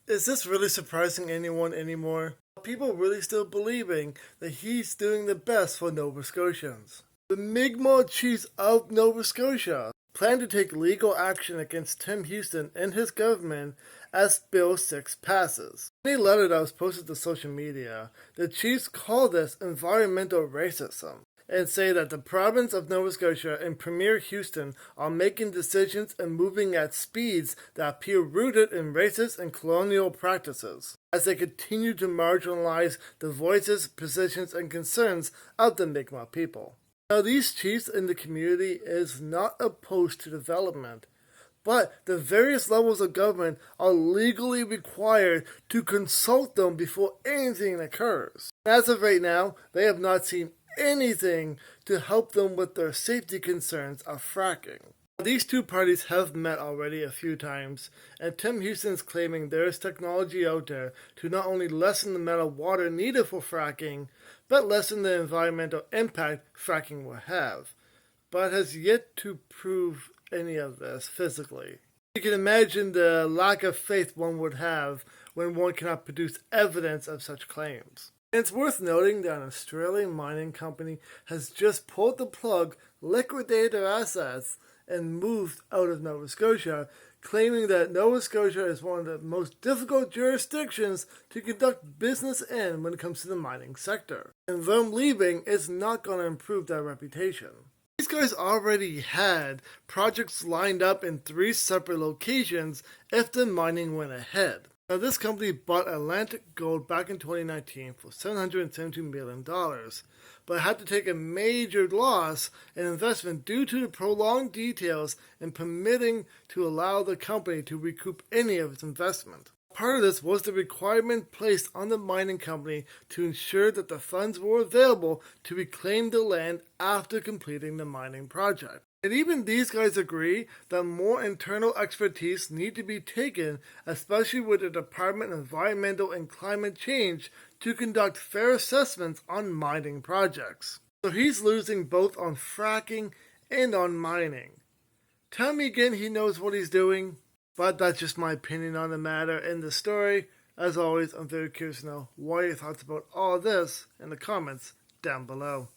Is this really surprising anyone anymore? Are people really still believing that he's doing the best for Nova Scotians? The Mi'kmaq chiefs of Nova Scotia plan to take legal action against Tim Houston and his government as Bill 6 passes. In a letter that was posted to social media, the chiefs call this environmental racism and say that the province of Nova Scotia and Premier Houston are making decisions and moving at speeds that appear rooted in racist and colonial practices, as they continue to marginalize the voices, positions, and concerns of the Mi'kmaq people. Now, these chiefs in the community is not opposed to development, but the various levels of government are legally required to consult them before anything occurs. As of right now, they have not seen anything to help them with their safety concerns of fracking. These two parties have met already a few times, and Tim Houston is claiming there is technology out there to not only lessen the amount of water needed for fracking, but lessen the environmental impact fracking will have, but has yet to prove any of this physically. You can imagine the lack of faith one would have when one cannot produce evidence of such claims. It's worth noting that an Australian mining company has just pulled the plug, liquidated their assets, and moved out of Nova Scotia, claiming that Nova Scotia is one of the most difficult jurisdictions to conduct business in when it comes to the mining sector. And them leaving is not going to improve their reputation. These guys already had projects lined up in 3 separate locations if the mining went ahead. Now, this company bought Atlantic Gold back in 2019 for $772 million, but had to take a major loss in investment due to the prolonged details in permitting to allow the company to recoup any of its investment. Part of this was the requirement placed on the mining company to ensure that the funds were available to reclaim the land after completing the mining project. And even these guys agree that more internal expertise need to be taken, especially with the Department of Environmental and Climate Change, to conduct fair assessments on mining projects. So he's losing both on fracking and on mining. Tell me again he knows what he's doing, but that's just my opinion on the matter and the story. As always, I'm very curious to know what are your thoughts about all this in the comments down below.